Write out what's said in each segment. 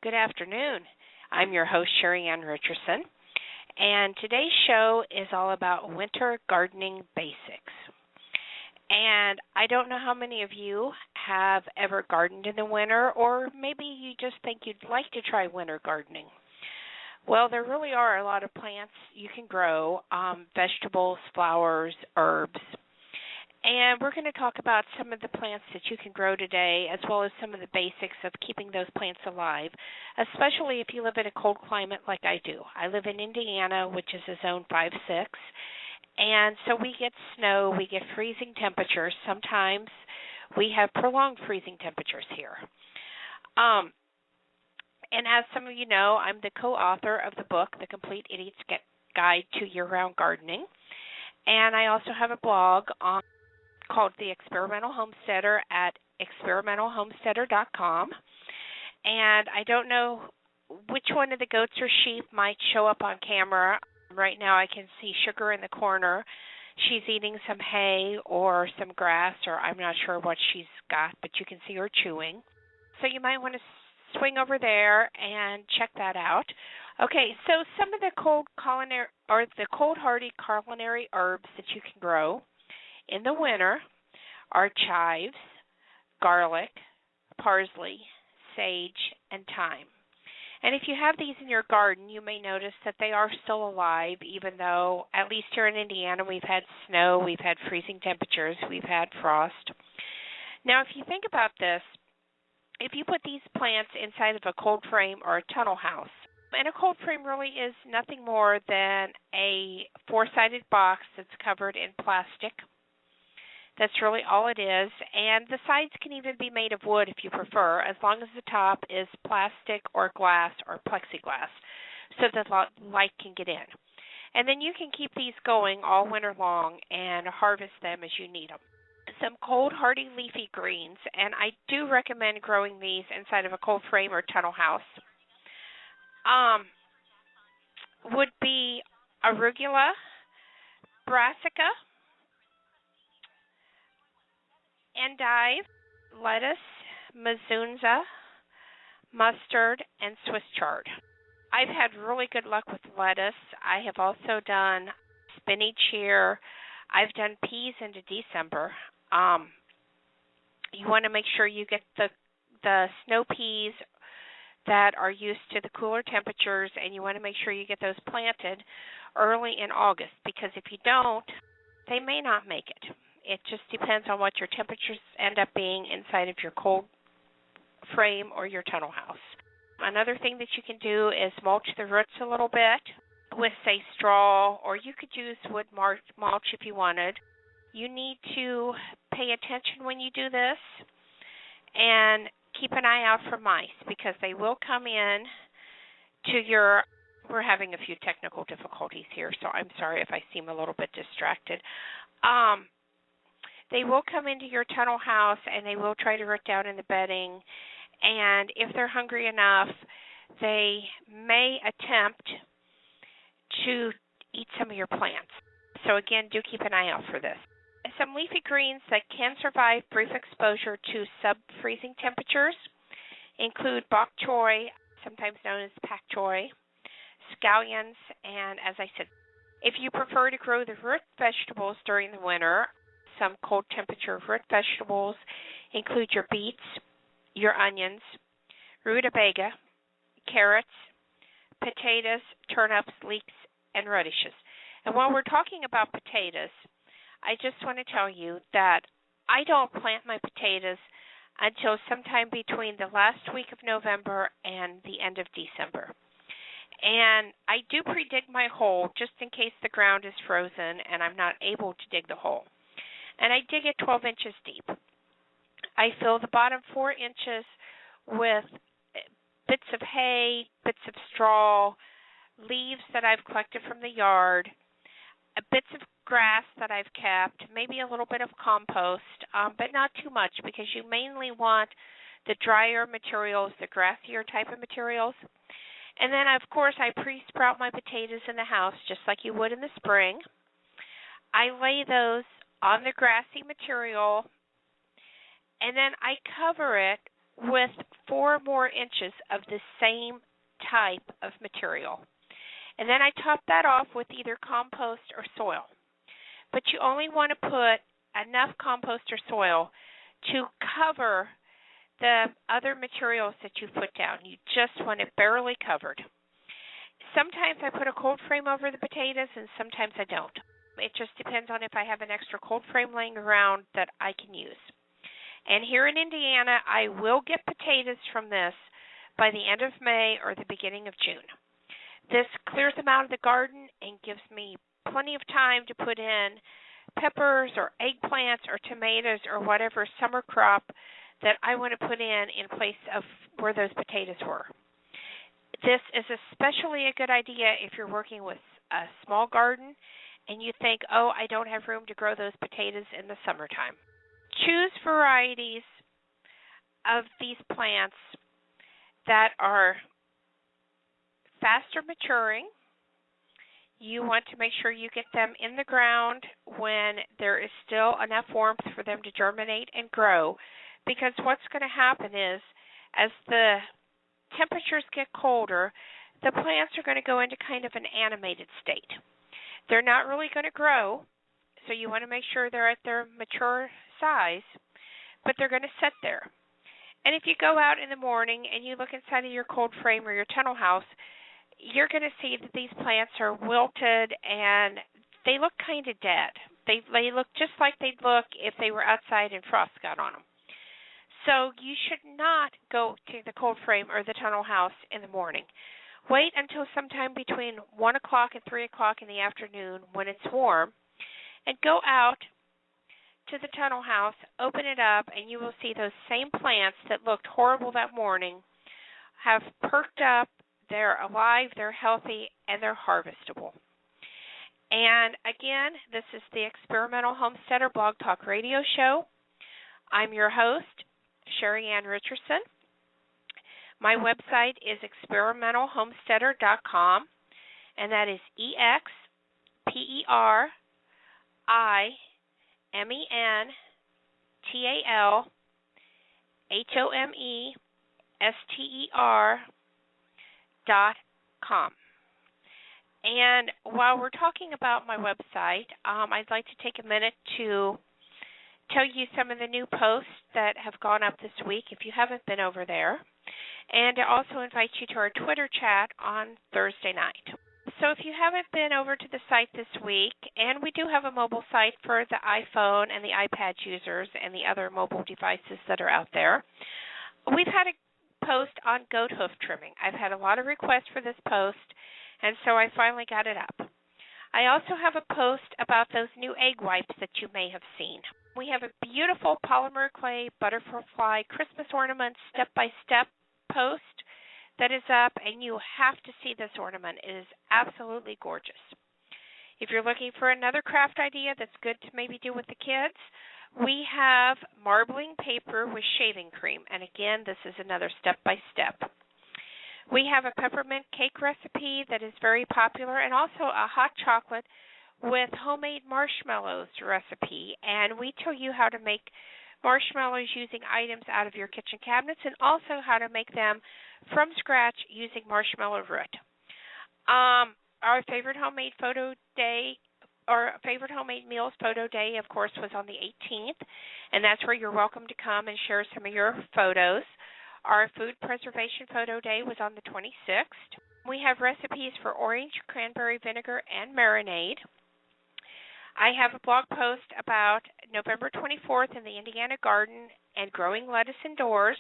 Good afternoon. I'm your host, Sheri Ann Richerson, and today's show is all about winter gardening basics. And I don't know how many of you have ever gardened in the winter, or maybe you just think you'd like to try winter gardening. Well, there really are a lot of plants you can grow, vegetables, flowers, herbs. And we're going to talk about some of the plants that you can grow today, as well as some of the basics of keeping those plants alive, especially if you live in a cold climate like I do. I live in Indiana, which is a zone 5-6, and so we get snow, we get freezing temperatures. Sometimes we have prolonged freezing temperatures here. And as some of you know, I'm the co-author of the book, The Complete Idiot's Guide to Year-Round Gardening, and I also have a blog called The Experimental Homesteader at experimentalhomesteader.com. And I don't know which one of the goats or sheep might show up on camera. Right now I can see Sugar in the corner. She's eating some hay or some grass, or I'm not sure what she's got, but you can see her chewing. So you might want to swing over there and check that out. Okay, so some of the cold hardy culinary herbs that you can grow in the winter are chives, garlic, parsley, sage, and thyme. And if you have these in your garden, you may notice that they are still alive, even though, at least here in Indiana, we've had snow, we've had freezing temperatures, we've had frost. Now, if you think about this, if you put these plants inside of a cold frame or a tunnel house, and a cold frame really is nothing more than a four-sided box that's covered in plastic. That's really all it is, and the sides can even be made of wood if you prefer, as long as the top is plastic or glass or plexiglass, so that light can get in. And then you can keep these going all winter long and harvest them as you need them. Some cold hardy leafy greens, and I do recommend growing these inside of a cold frame or tunnel house, would be arugula, brassica, endive, lettuce, mezunza, mustard, and Swiss chard. I've had really good luck with lettuce. I have also done spinach here. I've done peas into December. You want to make sure you get the snow peas that are used to the cooler temperatures, and you want to make sure you get those planted early in August, because if you don't, they may not make it. It just depends on what your temperatures end up being inside of your cold frame or your tunnel house. Another thing that you can do is mulch the roots a little bit with, say, straw, or you could use wood mulch if you wanted. You need to pay attention when you do this and keep an eye out for mice, because they will come in to your... We're having a few technical difficulties here, so I'm sorry if I seem a little bit distracted. They will come into your tunnel house, and they will try to root down in the bedding, and if they're hungry enough, they may attempt to eat some of your plants. So again, do keep an eye out for this. Some leafy greens that can survive brief exposure to sub-freezing temperatures include bok choy, sometimes known as pak choy, scallions, and as I said, if you prefer to grow the root vegetables during the winter, some cold temperature root vegetables include your beets, your onions, rutabaga, carrots, potatoes, turnips, leeks, and radishes. And while we're talking about potatoes, I just want to tell you that I don't plant my potatoes until sometime between the last week of November and the end of December. And I do pre-dig my hole just in case the ground is frozen and I'm not able to dig the hole. And I dig it 12 inches deep. I fill the bottom 4 inches with bits of hay, bits of straw, leaves that I've collected from the yard, bits of grass that I've kept, maybe a little bit of compost, but not too much, because you mainly want the drier materials, the grassier type of materials. And then, of course, I pre-sprout my potatoes in the house just like you would in the spring. I lay those on the grassy material, and then I cover it with 4 more inches of the same type of material. And then I top that off with either compost or soil. But you only want to put enough compost or soil to cover the other materials that you put down. You just want it barely covered. Sometimes I put a cold frame over the potatoes, and sometimes I don't. It just depends on if I have an extra cold frame laying around that I can use. And here in Indiana, I will get potatoes from this by the end of May or the beginning of June. This clears them out of the garden and gives me plenty of time to put in peppers or eggplants or tomatoes or whatever summer crop that I want to put in place of where those potatoes were. This is especially a good idea if you're working with a small garden and you think, oh, I don't have room to grow those potatoes in the summertime. Choose varieties of these plants that are faster maturing. You want to make sure you get them in the ground when there is still enough warmth for them to germinate and grow, because what's going to happen is as the temperatures get colder, the plants are going to go into kind of an animated state. They're not really going to grow, so you want to make sure they're at their mature size, but they're going to sit there. And if you go out in the morning and you look inside of your cold frame or your tunnel house, you're going to see that these plants are wilted and they look kind of dead. They look just like they'd look if they were outside and frost got on them. So you should not go to the cold frame or the tunnel house in the morning. Wait until sometime between 1 o'clock and 3 o'clock in the afternoon when it's warm, and go out to the tunnel house, open it up, and you will see those same plants that looked horrible that morning have perked up. They're alive, they're healthy, and they're harvestable. And again, this is the Experimental Homesteader Blog Talk Radio Show. I'm your host, Sheri Ann Richerson. My website is experimentalhomesteader.com, and that is experimentalhomesteader.com. And while we're talking about my website, I'd like to take a minute to tell you some of the new posts that have gone up this week if you haven't been over there, and to also invite you to our Twitter chat on Thursday night. So if you haven't been over to the site this week, and we do have a mobile site for the iPhone and the iPad users and the other mobile devices that are out there, we've had a post on goat hoof trimming. I've had a lot of requests for this post, and so I finally got it up. I also have a post about those new egg wipes that you may have seen. We have a beautiful polymer clay butterfly Christmas ornament step-by-step post that is up, and you have to see this ornament. It is absolutely gorgeous. If you're looking for another craft idea that's good to maybe do with the kids, we have marbling paper with shaving cream, and again, this is another step-by-step. We have a peppermint cake recipe that is very popular, and also a hot chocolate with homemade marshmallows recipe, and we tell you how to make marshmallows using items out of your kitchen cabinets, and also how to make them from scratch using marshmallow root. Our favorite homemade photo day, or favorite homemade meals photo day, of course, was on the 18th, and that's where you're welcome to come and share some of your photos. Our food preservation photo day was on the 26th. We have recipes for orange, cranberry vinegar, and marinade. I have a blog post about November 24th in the Indiana garden and growing lettuce indoors.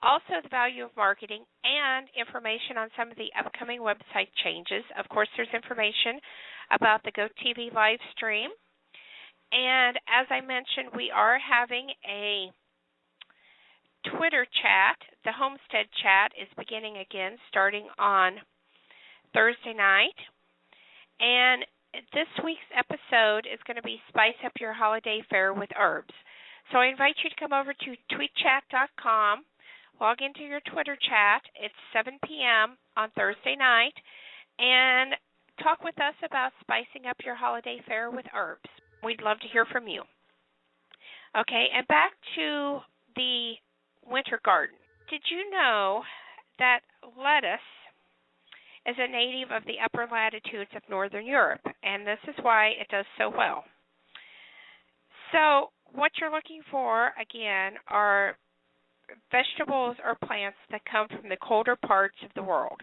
Also, the value of marketing and information on some of the upcoming website changes. Of course, there's information about the GoTV live stream. And as I mentioned, we are having a Twitter chat. The Homestead chat is beginning again starting on Thursday night. And this week's episode is going to be Spice Up Your Holiday Fare with Herbs. So I invite you to come over to tweetchat.com, log into your Twitter chat. It's 7 p.m. on Thursday night, and talk with us about spicing up your holiday fare with herbs. We'd love to hear from you. Okay, and back to the winter garden. Did you know that lettuce is a native of the upper latitudes of northern Europe, and this is why it does so well. So what you're looking for, again, are vegetables or plants that come from the colder parts of the world.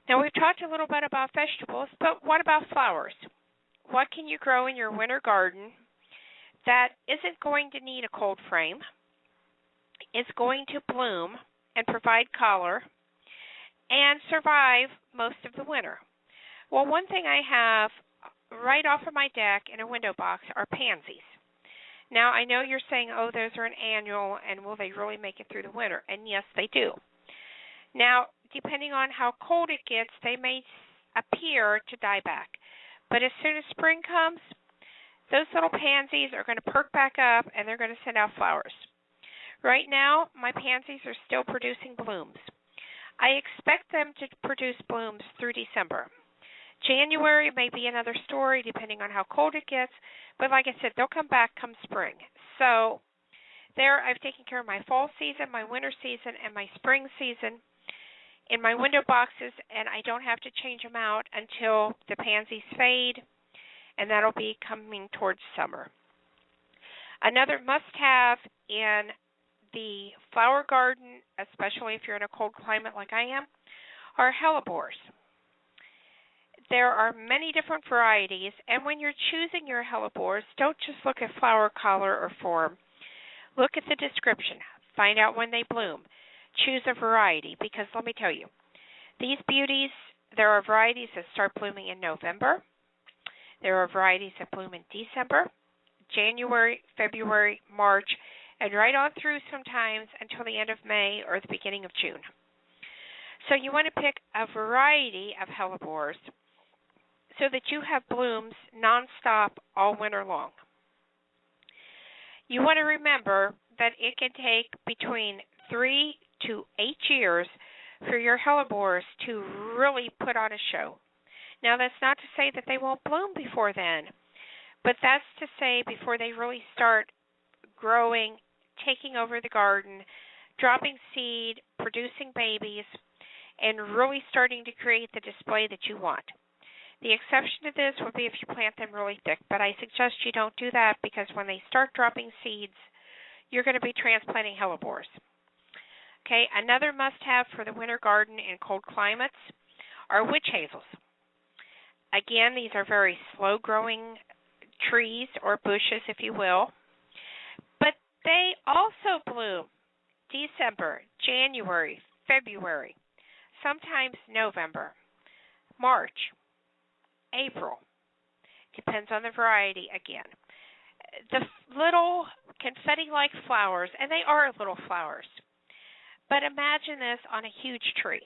Now, we've talked a little bit about vegetables, but what about flowers? What can you grow in your winter garden that isn't going to need a cold frame, is going to bloom and provide color, and survive most of the winter? Well, one thing I have right off of my deck in a window box are pansies. Now, I know you're saying, oh, those are an annual, and will they really make it through the winter? And yes, they do. Now, depending on how cold it gets, they may appear to die back. But as soon as spring comes, those little pansies are going to perk back up, and they're going to send out flowers. Right now, my pansies are still producing blooms. I expect them to produce blooms through December. January may be another story, depending on how cold it gets, but like I said, they'll come back come spring. So there, I've taken care of my fall season, my winter season, and my spring season in my window boxes, and I don't have to change them out until the pansies fade, and that'll be coming towards summer. Another must-have in the flower garden, especially if you're in a cold climate like I am, are hellebores. There are many different varieties, and when you're choosing your hellebores, don't just look at flower color or form. Look at the description. Find out when they bloom. Choose a variety, because let me tell you, these beauties, there are varieties that start blooming in November. There are varieties that bloom in December, January, February, March, and right on through sometimes until the end of May or the beginning of June. So you want to pick a variety of hellebores so that you have blooms nonstop all winter long. You want to remember that it can take between 3 to 8 years for your hellebores to really put on a show. Now, that's not to say that they won't bloom before then, but that's to say before they really start growing, taking over the garden, dropping seed, producing babies, and really starting to create the display that you want. The exception to this would be if you plant them really thick, but I suggest you don't do that because when they start dropping seeds, you're going to be transplanting hellebores. Okay, another must-have for the winter garden in cold climates are witch hazels. Again, these are very slow-growing trees or bushes, if you will, but they also bloom December, January, February, sometimes November, March, April. Depends on the variety again. The little confetti-like flowers, and they are little flowers, but imagine this on a huge tree.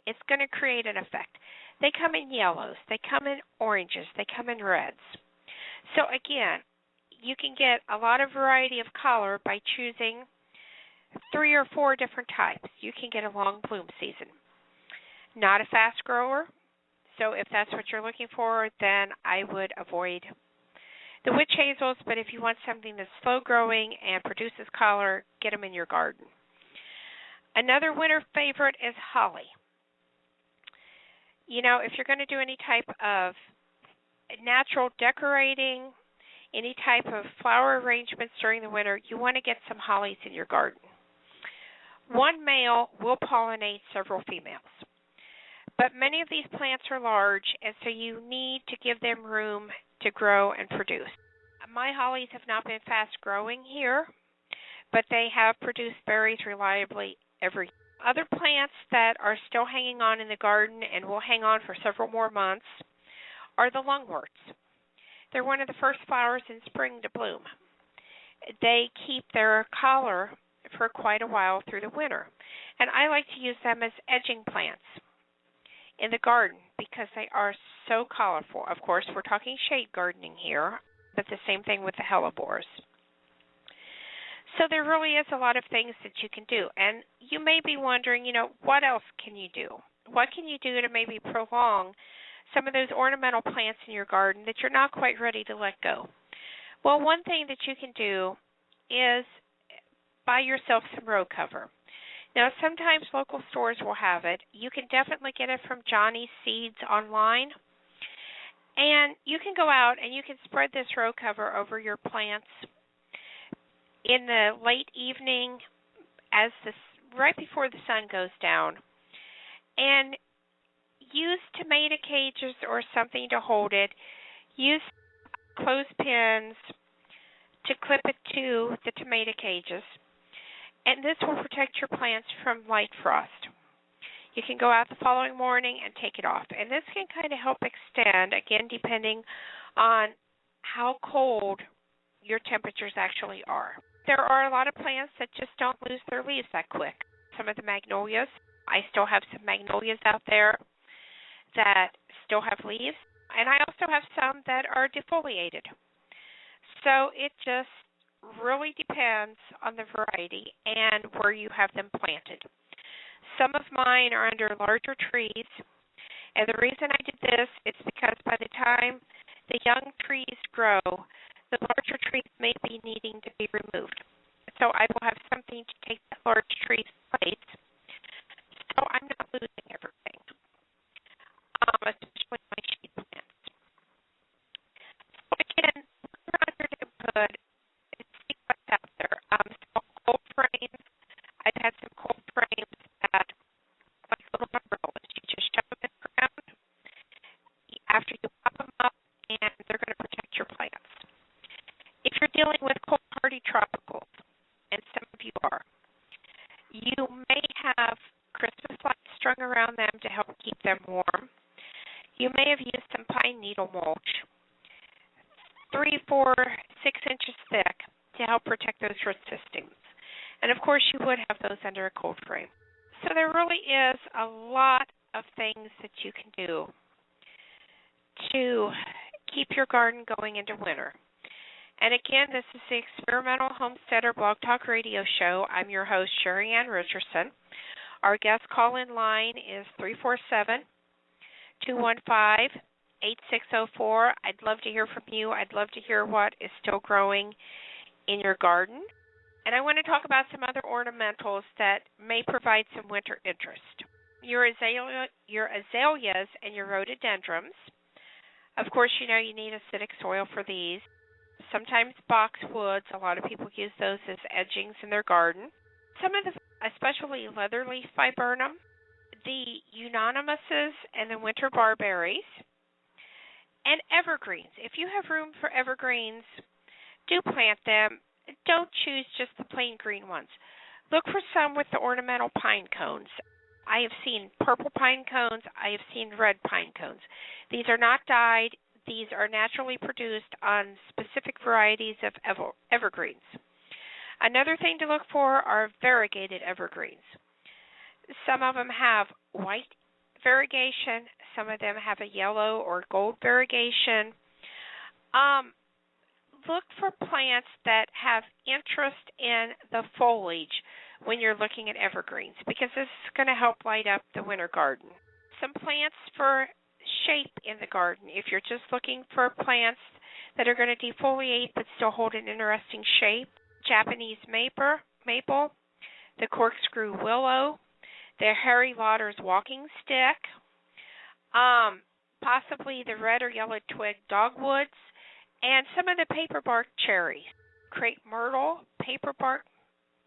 It's going to create an effect. They come in yellows, they come in oranges, they come in reds. So again, you can get a lot of variety of color by choosing 3 or 4 different types. You can get a long bloom season. Not a fast grower, so if that's what you're looking for, then I would avoid the witch hazels, but if you want something that's slow growing and produces color, get them in your garden. Another winter favorite is holly. You know, if you're going to do any type of natural decorating, any type of flower arrangements during the winter, you want to get some hollies in your garden. One male will pollinate several females. But many of these plants are large, and so you need to give them room to grow and produce. My hollies have not been fast growing here, but they have produced berries reliably every year. Other plants that are still hanging on in the garden and will hang on for several more months are the lungworts. They're one of the first flowers in spring to bloom. They keep their color for quite a while through the winter, and I like to use them as edging plants in the garden because they are so colorful. Of course, we're talking shade gardening here, but the same thing with the hellebores. So there really is a lot of things that you can do. And you may be wondering, what else can you do? What can you do to maybe prolong some of those ornamental plants in your garden that you're not quite ready to let go? Well, one thing that you can do is buy yourself some row cover. Now, sometimes local stores will have it. You can definitely get it from Johnny's Seeds online. And you can go out and you can spread this row cover over your plants in the late evening right before the sun goes down. And use tomato cages or something to hold it. Use clothespins to clip it to the tomato cages. And this will protect your plants from light frost. You can go out the following morning and take it off. And this can kind of help extend, again, depending on how cold your temperatures actually are. There are a lot of plants that just don't lose their leaves that quick. Some of the magnolias, I still have some magnolias out there that still have leaves. And I also have some that are defoliated. So it just really depends on the variety and where you have them planted. Some of mine are under larger trees, and the reason I did this is because by the time the young trees grow, the larger trees may be needing to be removed. So I will have something to take that large tree's place, so I'm not losing everything, especially my shade plants. So again, look around your neighborhood and see what's out there. So cold frames, I've had some cold frames that like little umbrellas. You just shove them in the ground after you pop them up, and they're going to protect your plants. If you're dealing with cold hardy tropicals, and some of you are, you may have Christmas lights strung around them to help keep them warm. You may have used some pine needle mulch, 3, 4, 6 inches thick, to help protect those root systems. And, of course, you would have those under a cold frame. So there really is a lot of things that you can do to keep your garden going into winter. And, again, this is the Experimental Homesteader Blog Talk Radio Show. I'm your host, Sheri Ann Richerson. Our guest call-in line is 347-215-8604. I'd love to hear from you. I'd love to hear what is still growing in your garden. And I want to talk about some other ornamentals that may provide some winter interest. Your azaleas and your rhododendrons. Of course, you know you need acidic soil for these. Sometimes boxwoods, a lot of people use those as edgings in their garden. Some of the, especially leatherleaf viburnum, the unanimouses and the winter barberries, and evergreens. If you have room for evergreens, do plant them. Don't choose just the plain green ones. Look for some with the ornamental pine cones. I have seen purple pine cones. I have seen red pine cones. These are not dyed. These are naturally produced on specific varieties of evergreens. Another thing to look for are variegated evergreens. Some of them have white variegation. Some of them have a yellow or gold variegation. Look for plants that have interest in the foliage when you're looking at evergreens, because this is going to help light up the winter garden. Some plants for shape in the garden. If you're just looking for plants that are going to defoliate but still hold an interesting shape, Japanese maple, the corkscrew willow, the Harry Lauder's walking stick, possibly the red or yellow twig dogwoods, and some of the paperbark cherries, crepe myrtle, paperbark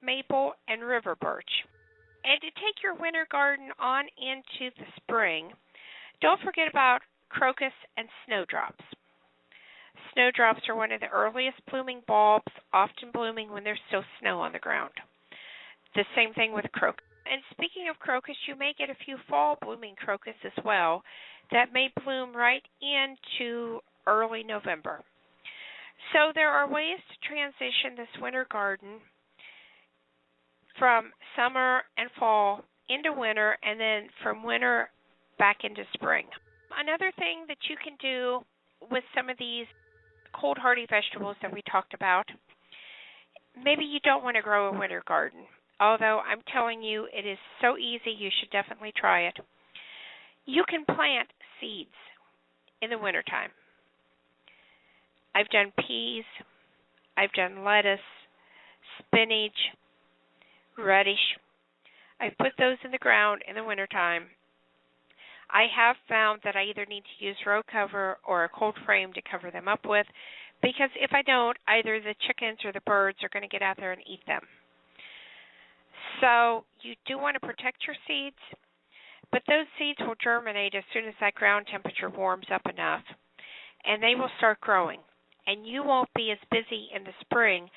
maple, and river birch. And to take your winter garden on into the spring, don't forget about crocus and snowdrops. Snowdrops are one of the earliest blooming bulbs, often blooming when there's still snow on the ground. The same thing with crocus. And speaking of crocus, you may get a few fall blooming crocus as well that may bloom right into early November. So there are ways to transition this winter garden from summer and fall into winter, and then from winter back into spring. Another thing that you can do with some of these cold hardy vegetables that we talked about, maybe you don't want to grow a winter garden, although I'm telling you it is so easy, you should definitely try it. You can plant seeds in the wintertime. I've done peas, I've done lettuce, spinach, radish. I put those in the ground in the wintertime. I have found that I either need to use row cover or a cold frame to cover them up with, because if I don't, either the chickens or the birds are going to get out there and eat them. So you do want to protect your seeds, but those seeds will germinate as soon as that ground temperature warms up enough, and they will start growing. And you won't be as busy in the spring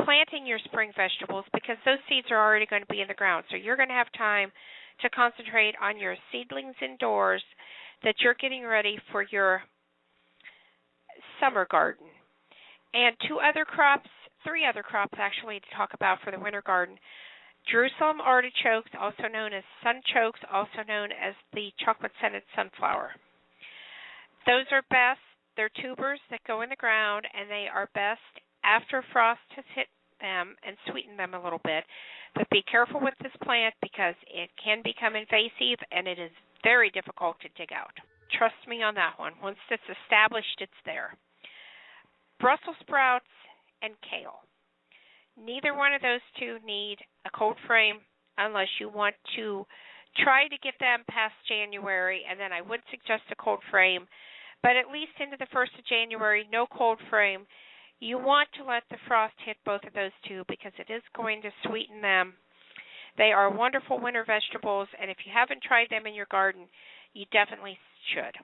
planting your spring vegetables because those seeds are already going to be in the ground. So you're going to have time to concentrate on your seedlings indoors that you're getting ready for your summer garden. And three other crops actually to talk about for the winter garden. Jerusalem artichokes, also known as sunchokes, also known as the chocolate-scented sunflower. Those are best. They're tubers that go in the ground, and they are best after frost has hit them and sweetened them a little bit. But be careful with this plant because it can become invasive, and it is very difficult to dig out. Trust me on that one. Once it's established, it's there. Brussels sprouts and kale. Neither one of those two need a cold frame unless you want to try to get them past January, and then I would suggest a cold frame. But at least into the 1st of January, no cold frame. You want to let the frost hit both of those two because it is going to sweeten them. They are wonderful winter vegetables, and if you haven't tried them in your garden, you definitely should.